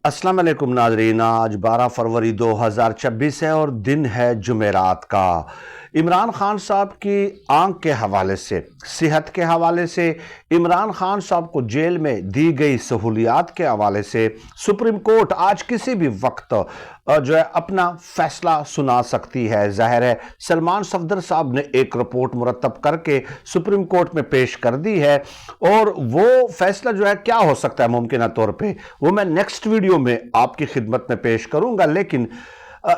अस्सलाम वालेकुम नाज़रीन। आज 12 फरवरी 2026 है और दिन है जुमेरात का। इमरान खान साहब की आंख के हवाले से, सेहत के हवाले से, इमरान खान साहब को जेल में दी गई सहूलियात के हवाले से सुप्रीम कोर्ट आज किसी भी वक्त जो है अपना फैसला सुना सकती है। जाहिर है सलमान सफदर साहब ने एक रिपोर्ट मुरतब करके सुप्रीम कोर्ट में पेश कर दी है और वो फैसला जो है क्या हो सकता है मुमकिन तौर पे, वो मैं नेक्स्ट वीडियो में आपकी खिदमत में पेश करूंगा। लेकिन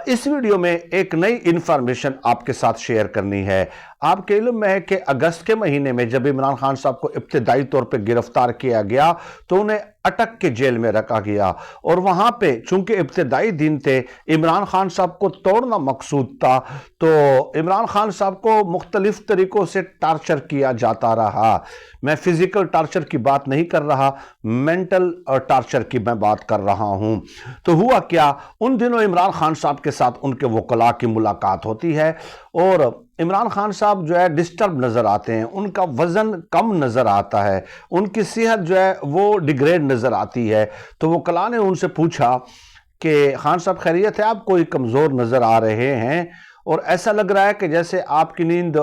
इस वीडियो में एक नई इंफॉर्मेशन आपके साथ शेयर करनी है। आपके इल्म में है कि अगस्त के महीने में जब इमरान खान साहब को इब्तिदाई तौर पे गिरफ्तार किया गया तो उन्हें अटक के जेल में रखा गया और वहां पे चूंकि इब्तिदाई दिन थे, इमरान खान साहब को तोड़ना मकसूद था, तो इमरान खान साहब को मुख्तलिफ तरीकों से टार्चर किया जाता रहा। मैं फिजिकल टार्चर की बात नहीं कर रहा, मेंटल टार्चर की मैं बात कर रहा हूं। तो हुआ क्या, उन दिनों इमरान खान साहब के साथ उनके वकला की मुलाकात होती है और इमरान खान साहब जो है डिस्टर्ब नज़र आते हैं, उनका वज़न कम नज़र आता है, उनकी सेहत जो है वो डिग्रेड नज़र आती है। तो वकला ने उनसे पूछा कि खान साहब खैरियत है, आप कोई कमज़ोर नज़र आ रहे हैं और ऐसा लग रहा है कि जैसे आपकी नींद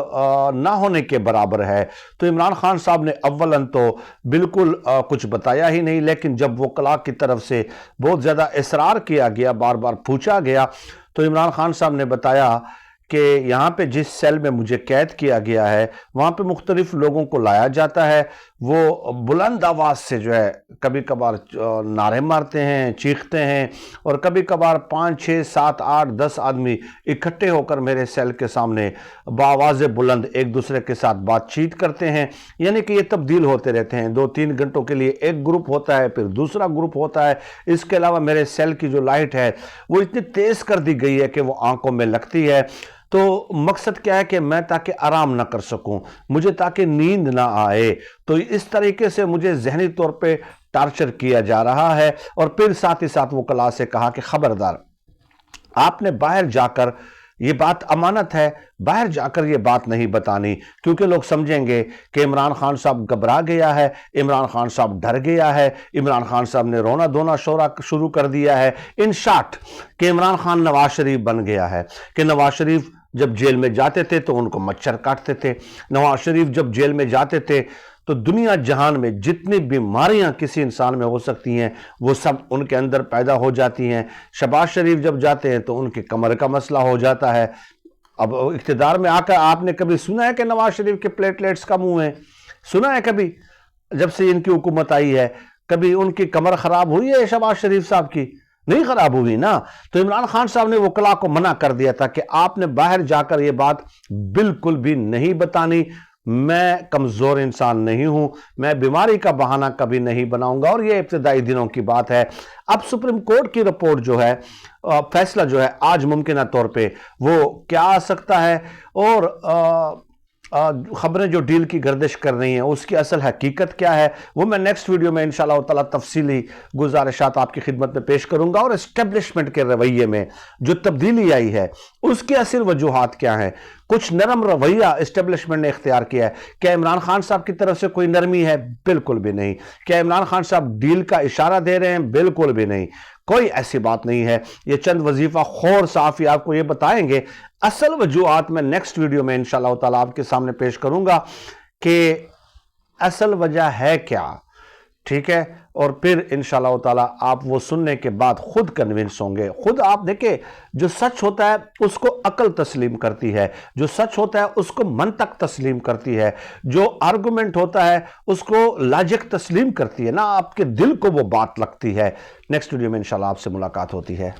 ना होने के बराबर है। तो इमरान खान साहब ने अव्वलन तो बिल्कुल कुछ बताया ही नहीं, लेकिन जब वकला की तरफ से बहुत ज़्यादा इसरार किया गया, बार बार पूछा गया, तो इमरान खान साहब ने बताया कि यहाँ पे जिस सेल में मुझे कैद किया गया है वहाँ पे मुख्तलिफ लोगों को लाया जाता है, वो बुलंद आवाज़ से जो है कभी कभार नारे मारते हैं, चीखते हैं और कभी कभार 5, 6, 7, 8, 10 आदमी इकट्ठे होकर मेरे सेल के सामने बावाज़ बुलंद एक दूसरे के साथ बातचीत करते हैं। यानी कि ये तब्दील होते रहते हैं, 2-3 घंटों के लिए एक ग्रुप होता है, फिर दूसरा ग्रुप होता है। इसके अलावा मेरे सेल की जो लाइट है वो इतनी तेज़ कर दी गई है कि वो आंखों में लगती है। तो मकसद क्या है कि मैं ताकि आराम ना कर सकूं, मुझे ताकि नींद ना आए। तो इस तरीके से मुझे जहनी तौर पे टार्चर किया जा रहा है। और फिर साथ ही साथ वो वकला से कहा कि खबरदार, आपने बाहर जाकर, ये बात अमानत है, बाहर जाकर ये बात नहीं बतानी, क्योंकि लोग समझेंगे कि इमरान खान साहब घबरा गया है, इमरान खान साहब डर गया है, इमरान खान साहब ने रोना धोना शोरा शुरू कर दिया है। इन शॉर्ट कि इमरान खान नवाज शरीफ बन गया है, कि नवाज शरीफ जब जेल में जाते थे तो उनको मच्छर काटते थे, नवाज शरीफ जब जेल में जाते थे तो दुनिया जहान में जितनी बीमारियां किसी इंसान में हो सकती हैं वो सब उनके अंदर पैदा हो जाती हैं। शहबाज शरीफ जब जाते हैं तो उनके कमर का मसला हो जाता है। अब इख्तिदार में आकर आपने कभी सुना है कि नवाज शरीफ के प्लेटलेट्स कम हुए हैं? सुना है कभी? जब से इनकी हुकूमत आई है कभी उनकी कमर खराब हुई है शहबाज शरीफ साहब की? नहीं खराब हुई ना। तो इमरान खान साहब ने वकला को मना कर दिया था कि आपने बाहर जाकर ये बात बिल्कुल भी नहीं बतानी, मैं कमजोर इंसान नहीं हूं, मैं बीमारी का बहाना कभी नहीं बनाऊंगा। और ये इब्तिदाई दिनों की बात है। अब सुप्रीम कोर्ट की रिपोर्ट जो है, फैसला जो है आज मुमकिन तौर पे वो क्या आ सकता है और खबरें जो डील की गर्दिश कर रही हैं उसकी असल हकीकत क्या है, वो मैं नेक्स्ट वीडियो में इंशाल्लाह ताला तफसीली गुजारिशात आपकी खिदमत में पेश करूंगा। और एस्टेब्लिशमेंट के रवैये में जो तब्दीली आई है उसकी असल वजूहात क्या हैं। कुछ नरम रवैया एस्टेब्लिशमेंट ने इख्तियार किया है। क्या इमरान खान साहब की तरफ से कोई नरमी है? बिल्कुल भी नहीं। क्या इमरान खान साहब डील का इशारा दे रहे हैं? बिल्कुल भी नहीं, कोई ऐसी बात नहीं है। ये चंद वजीफा खोर सहाफी आपको ये बताएंगे। असल वजूहात मैं नेक्स्ट वीडियो में इंशाल्लाह ताला आपके सामने पेश करूंगा कि असल वजह है क्या, ठीक है। और फिर इंशाल्लाह ताला आप वो सुनने के बाद खुद कन्विंस होंगे। खुद आप देखें, जो सच होता है उसको अकल तस्लीम करती है, जो सच होता है उसको मंतक तस्लीम करती है, जो आर्गुमेंट होता है उसको लॉजिक तस्लीम करती है ना, आपके दिल को वो बात लगती है। नेक्स्ट वीडियो में इंशाल्लाह आपसे मुलाकात होती है।